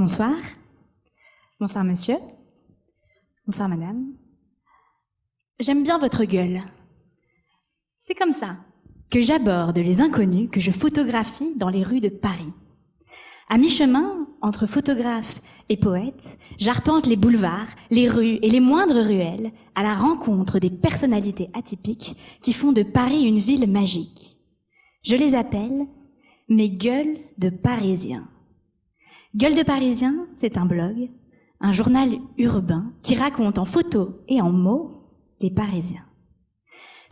Bonsoir. Bonsoir monsieur. Bonsoir madame. J'aime bien votre gueule. C'est comme ça que j'aborde les inconnus que je photographie dans les rues de Paris. À mi-chemin, entre photographe et poète, j'arpente les boulevards, les rues et les moindres ruelles à la rencontre des personnalités atypiques qui font de Paris une ville magique. Je les appelle mes gueules de Parisiens. Gueule de Parisien, c'est un blog, un journal urbain qui raconte en photos et en mots les Parisiens.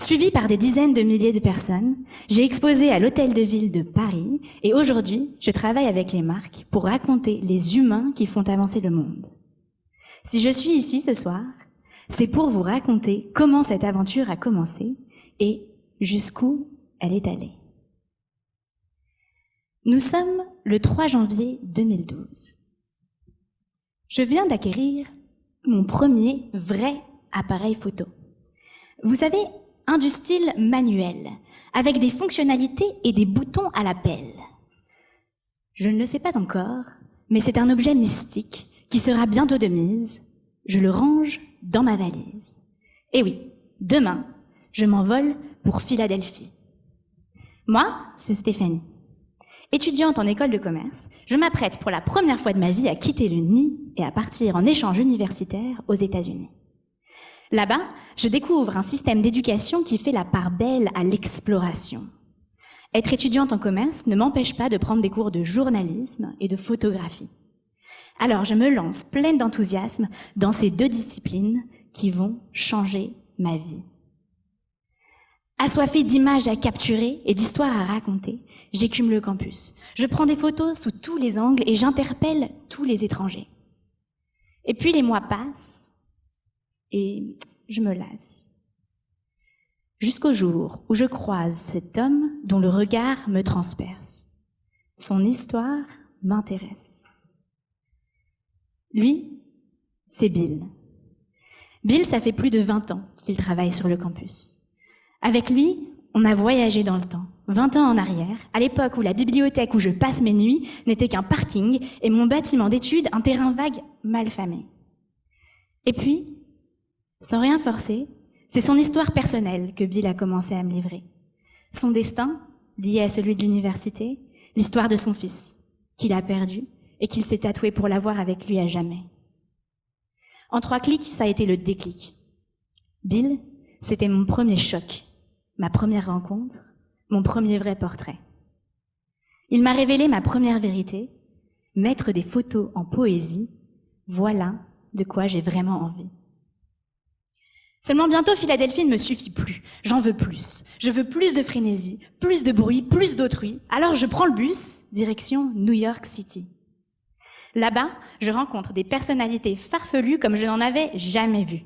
Suivi par des dizaines de milliers de personnes, j'ai exposé à l'Hôtel de Ville de Paris et aujourd'hui, je travaille avec les marques pour raconter les humains qui font avancer le monde. Si je suis ici ce soir, c'est pour vous raconter comment cette aventure a commencé et jusqu'où elle est allée. Nous sommes le 3 janvier 2012. Je viens d'acquérir mon premier vrai appareil photo. Vous savez, un du style manuel, avec des fonctionnalités et des boutons à la pelle. Je ne le sais pas encore, mais c'est un objet mystique qui sera bientôt de mise. Je le range dans ma valise. Et oui, demain, je m'envole pour Philadelphie. Moi, c'est Stéphanie. Étudiante en école de commerce, je m'apprête pour la première fois de ma vie à quitter le nid et à partir en échange universitaire aux États-Unis. Là-bas, je découvre un système d'éducation qui fait la part belle à l'exploration. Être étudiante en commerce ne m'empêche pas de prendre des cours de journalisme et de photographie. Alors je me lance pleine d'enthousiasme dans ces deux disciplines qui vont changer ma vie. Assoiffée d'images à capturer et d'histoires à raconter, j'écume le campus. Je prends des photos sous tous les angles et j'interpelle tous les étrangers. Et puis les mois passent et je me lasse. Jusqu'au jour où je croise cet homme dont le regard me transperce. Son histoire m'intéresse. Lui, c'est Bill. Bill, ça fait plus de 20 ans qu'il travaille sur le campus. Avec lui, on a voyagé dans le temps, 20 ans en arrière, à l'époque où la bibliothèque où je passe mes nuits n'était qu'un parking et mon bâtiment d'études un terrain vague mal famé. Et puis, sans rien forcer, c'est son histoire personnelle que Bill a commencé à me livrer. Son destin, lié à celui de l'université, l'histoire de son fils, qu'il a perdu et qu'il s'est tatoué pour l'avoir avec lui à jamais. En 3 clics, ça a été le déclic. Bill, c'était mon premier choc, ma première rencontre, mon premier vrai portrait. Il m'a révélé ma première vérité, mettre des photos en poésie, voilà de quoi j'ai vraiment envie. Seulement bientôt Philadelphie ne me suffit plus, j'en veux plus. Je veux plus de frénésie, plus de bruit, plus d'autrui. Alors je prends le bus, direction New York City. Là-bas, je rencontre des personnalités farfelues comme je n'en avais jamais vues.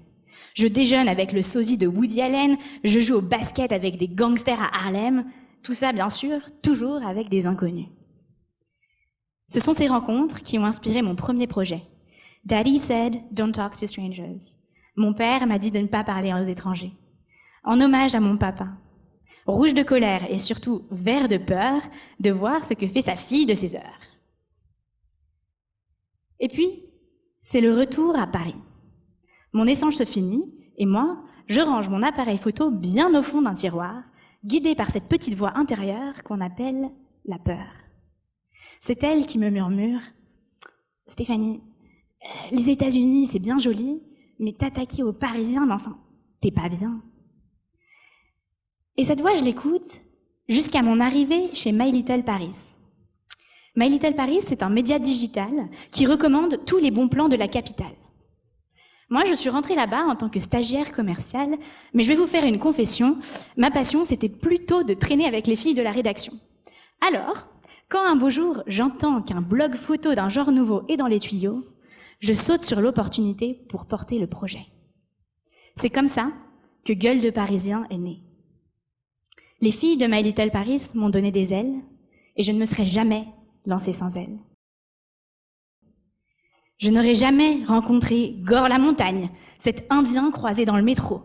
Je déjeune avec le sosie de Woody Allen, je joue au basket avec des gangsters à Harlem, tout ça bien sûr, toujours avec des inconnus. Ce sont ces rencontres qui ont inspiré mon premier projet. Daddy said, don't talk to strangers. Mon père m'a dit de ne pas parler aux étrangers. En hommage à mon papa. Rouge de colère et surtout vert de peur de voir ce que fait sa fille de ses heures. Et puis, c'est le retour à Paris. Mon échange se finit, et moi, je range mon appareil photo bien au fond d'un tiroir, guidée par cette petite voix intérieure qu'on appelle la peur. C'est elle qui me murmure « Stéphanie, les États-Unis, c'est bien joli, mais t'attaquer aux Parisiens, mais enfin, t'es pas bien. » Et cette voix, je l'écoute jusqu'à mon arrivée chez My Little Paris. My Little Paris, c'est un média digital qui recommande tous les bons plans de la capitale. Moi, je suis rentrée là-bas en tant que stagiaire commerciale, mais je vais vous faire une confession, ma passion, c'était plutôt de traîner avec les filles de la rédaction. Alors, quand un beau jour, j'entends qu'un blog photo d'un genre nouveau est dans les tuyaux, je saute sur l'opportunité pour porter le projet. C'est comme ça que Gueule de Parisien est née. Les filles de My Little Paris m'ont donné des ailes, et je ne me serais jamais lancée sans elles. Je n'aurais jamais rencontré Gore la Montagne, cet Indien croisé dans le métro,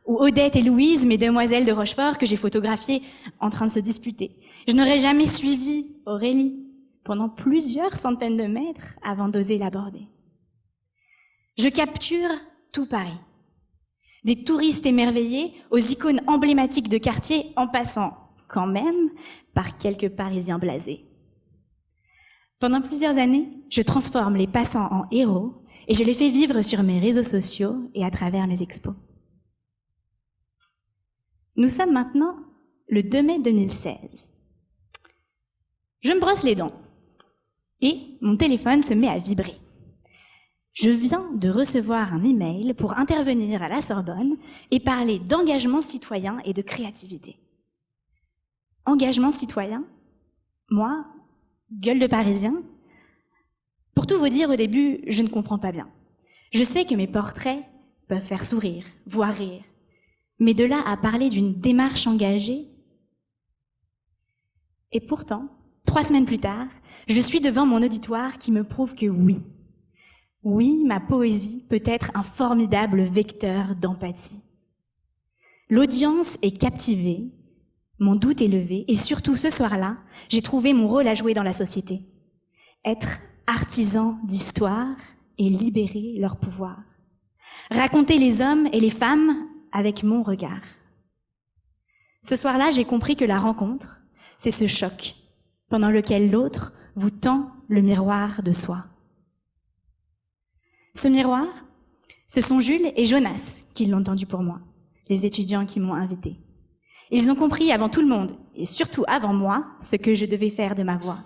ou Odette et Louise, mes demoiselles de Rochefort que j'ai photographiées en train de se disputer. Je n'aurais jamais suivi Aurélie, pendant plusieurs centaines de mètres avant d'oser l'aborder. Je capture tout Paris. Des touristes émerveillés aux icônes emblématiques de quartier en passant, quand même, par quelques Parisiens blasés. Pendant plusieurs années, je transforme les passants en héros et je les fais vivre sur mes réseaux sociaux et à travers mes expos. Nous sommes maintenant le 2 mai 2016. Je me brosse les dents et mon téléphone se met à vibrer. Je viens de recevoir un email pour intervenir à la Sorbonne et parler d'engagement citoyen et de créativité. Engagement citoyen, moi, gueule de Parisien. Pour tout vous dire, au début, je ne comprends pas bien. Je sais que mes portraits peuvent faire sourire, voire rire. Mais de là à parler d'une démarche engagée. Et pourtant, 3 semaines plus tard, je suis devant mon auditoire qui me prouve que oui. Oui, ma poésie peut être un formidable vecteur d'empathie. L'audience est captivée, mon doute est levé, et surtout ce soir-là, j'ai trouvé mon rôle à jouer dans la société. Être artisan d'histoire et libérer leur pouvoir. Raconter les hommes et les femmes avec mon regard. Ce soir-là, j'ai compris que la rencontre, c'est ce choc pendant lequel l'autre vous tend le miroir de soi. Ce miroir, ce sont Jules et Jonas qui l'ont tendu pour moi, les étudiants qui m'ont invité. Ils ont compris avant tout le monde, et surtout avant moi, ce que je devais faire de ma voix.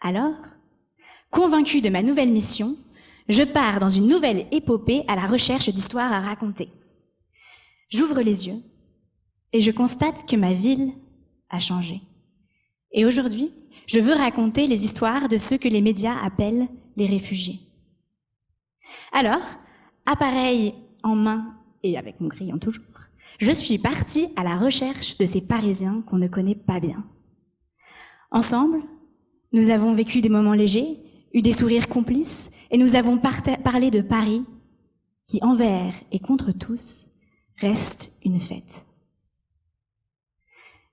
Alors, convaincue de ma nouvelle mission, je pars dans une nouvelle épopée à la recherche d'histoires à raconter. J'ouvre les yeux et je constate que ma ville a changé. Et aujourd'hui, je veux raconter les histoires de ceux que les médias appellent les réfugiés. Alors, appareil en main et avec mon crayon toujours, je suis partie à la recherche de ces Parisiens qu'on ne connaît pas bien. Ensemble, nous avons vécu des moments légers, eu des sourires complices, et nous avons parlé de Paris, qui envers et contre tous, reste une fête.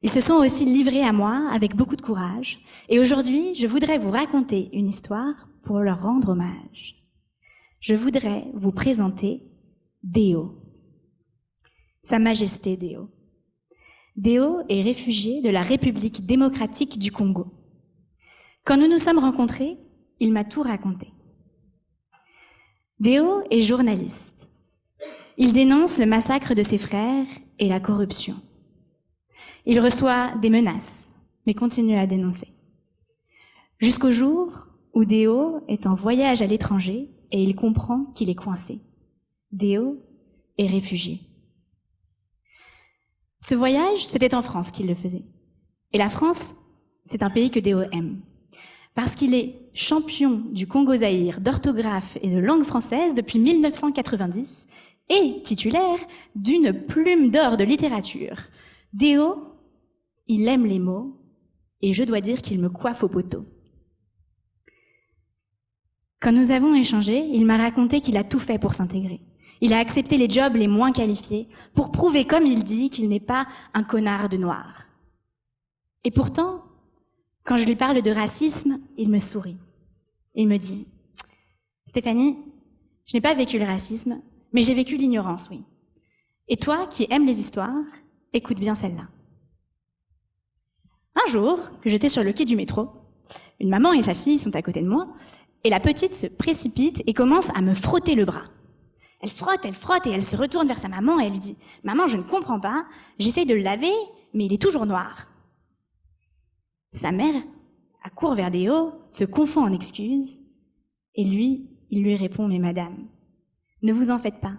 Ils se sont aussi livrés à moi avec beaucoup de courage, et aujourd'hui, je voudrais vous raconter une histoire pour leur rendre hommage. Je voudrais vous présenter Déo. Sa Majesté Déo. Déo est réfugié de la République démocratique du Congo. Quand nous nous sommes rencontrés, il m'a tout raconté. Déo est journaliste. Il dénonce le massacre de ses frères et la corruption. Il reçoit des menaces, mais continue à dénoncer. Jusqu'au jour où Déo est en voyage à l'étranger et il comprend qu'il est coincé. Déo est réfugié. Ce voyage, c'était en France qu'il le faisait. Et la France, c'est un pays que Déo aime. Parce qu'il est champion du Congo-Zaïre d'orthographe et de langue française depuis 1990 et titulaire d'une plume d'or de littérature. Déo, il aime les mots et je dois dire qu'il me coiffe au poteau. Quand nous avons échangé, il m'a raconté qu'il a tout fait pour s'intégrer. Il a accepté les jobs les moins qualifiés pour prouver, comme il dit, qu'il n'est pas un connard de noir. Et pourtant, quand je lui parle de racisme, il me sourit. Il me dit « Stéphanie, je n'ai pas vécu le racisme, mais j'ai vécu l'ignorance, oui. Et toi, qui aimes les histoires, écoute bien celle-là. » Un jour, que j'étais sur le quai du métro, une maman et sa fille sont à côté de moi, et la petite se précipite et commence à me frotter le bras. Elle frotte, et elle se retourne vers sa maman et elle lui dit « Maman, je ne comprends pas, j'essaye de le laver, mais il est toujours noir. » Sa mère accourt vers Déo, se confond en excuses, et lui, il lui répond « Mais madame, ne vous en faites pas.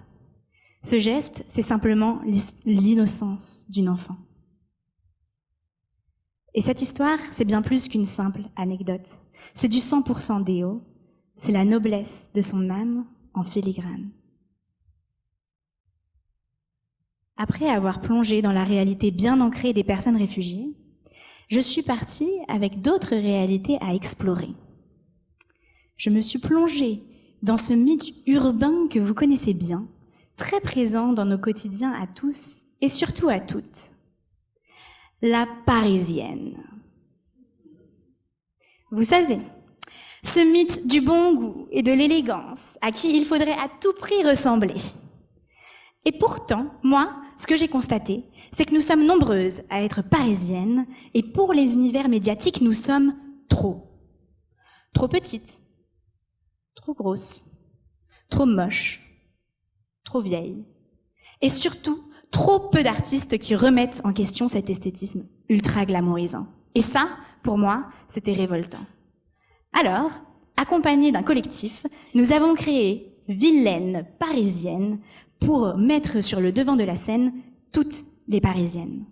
Ce geste, c'est simplement l'innocence d'une enfant. » Et cette histoire, c'est bien plus qu'une simple anecdote. C'est du 100% Déo, c'est la noblesse de son âme en filigrane. Après avoir plongé dans la réalité bien ancrée des personnes réfugiées, je suis partie avec d'autres réalités à explorer. Je me suis plongée dans ce mythe urbain que vous connaissez bien, très présent dans nos quotidiens à tous et surtout à toutes. La Parisienne. Vous savez, ce mythe du bon goût et de l'élégance à qui il faudrait à tout prix ressembler. Et pourtant, moi, ce que j'ai constaté, c'est que nous sommes nombreuses à être parisiennes et pour les univers médiatiques, nous sommes trop. Trop petites, trop grosses, trop moches, trop vieilles. Et surtout, trop peu d'artistes qui remettent en question cet esthétisme ultra glamourisant. Et ça, pour moi, c'était révoltant. Alors, accompagnés d'un collectif, nous avons créé Vilaine Parisienne pour mettre sur le devant de la scène toutes les Parisiennes.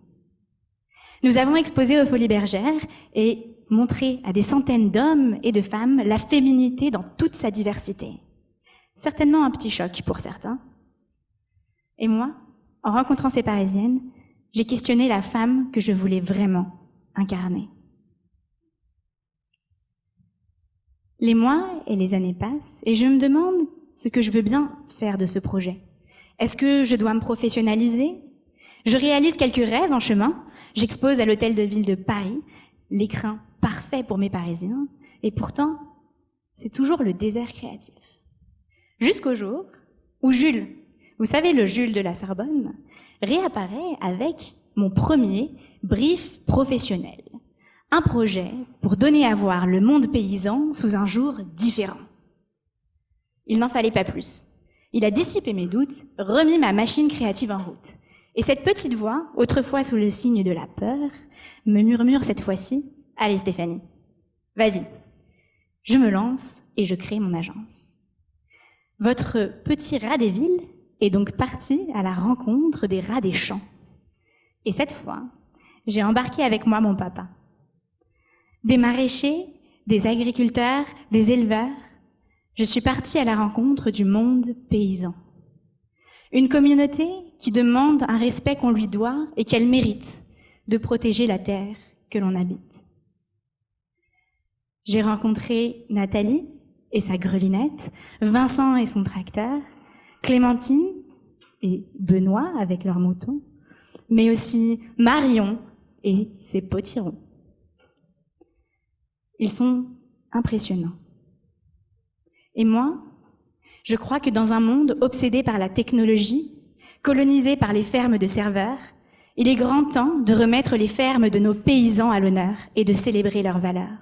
Nous avons exposé aux Folies Bergères et montré à des centaines d'hommes et de femmes la féminité dans toute sa diversité. Certainement un petit choc pour certains. Et moi, en rencontrant ces Parisiennes, j'ai questionné la femme que je voulais vraiment incarner. Les mois et les années passent et je me demande ce que je veux bien faire de ce projet. Est-ce que je dois me professionnaliser ? Je réalise quelques rêves en chemin. J'expose à l'Hôtel de Ville de Paris, l'écrin parfait pour mes Parisiens. Et pourtant, c'est toujours le désert créatif. Jusqu'au jour où Jules, vous savez le Jules de la Sorbonne, réapparaît avec mon premier brief professionnel. Un projet pour donner à voir le monde paysan sous un jour différent. Il n'en fallait pas plus. Il a dissipé mes doutes, remis ma machine créative en route. Et cette petite voix, autrefois sous le signe de la peur, me murmure cette fois-ci, « Allez Stéphanie, vas-y, je me lance et je crée mon agence. » Votre petit rat des villes est donc parti à la rencontre des rats des champs. Et cette fois, j'ai embarqué avec moi mon papa. Des maraîchers, des agriculteurs, des éleveurs, je suis partie à la rencontre du monde paysan. Une communauté qui demande un respect qu'on lui doit et qu'elle mérite de protéger la terre que l'on habite. J'ai rencontré Nathalie et sa grelinette, Vincent et son tracteur, Clémentine et Benoît avec leurs moutons, mais aussi Marion et ses potirons. Ils sont impressionnants. Et moi, je crois que dans un monde obsédé par la technologie, colonisé par les fermes de serveurs, il est grand temps de remettre les fermes de nos paysans à l'honneur et de célébrer leurs valeurs.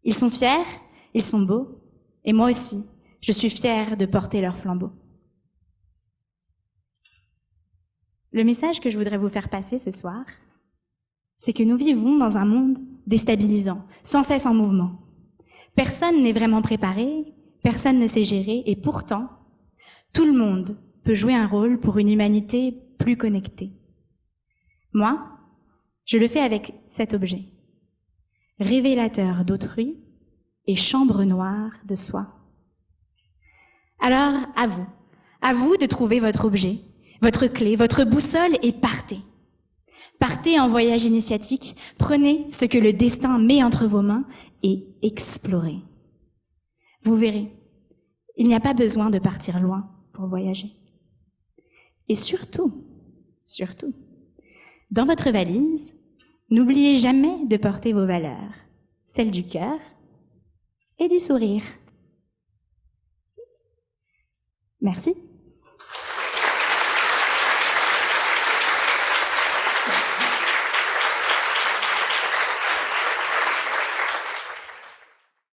Ils sont fiers, ils sont beaux, et moi aussi, je suis fière de porter leur flambeau. Le message que je voudrais vous faire passer ce soir, c'est que nous vivons dans un monde déstabilisant, sans cesse en mouvement. Personne n'est vraiment préparé, personne ne sait gérer, et pourtant, tout le monde peut jouer un rôle pour une humanité plus connectée. Moi, je le fais avec cet objet, révélateur d'autrui et chambre noire de soi. Alors, à vous de trouver votre objet, votre clé, votre boussole et partez. Partez en voyage initiatique, prenez ce que le destin met entre vos mains et explorez. Vous verrez, il n'y a pas besoin de partir loin pour voyager. Et surtout, dans votre valise, n'oubliez jamais de porter vos valeurs, celles du cœur et du sourire. Merci.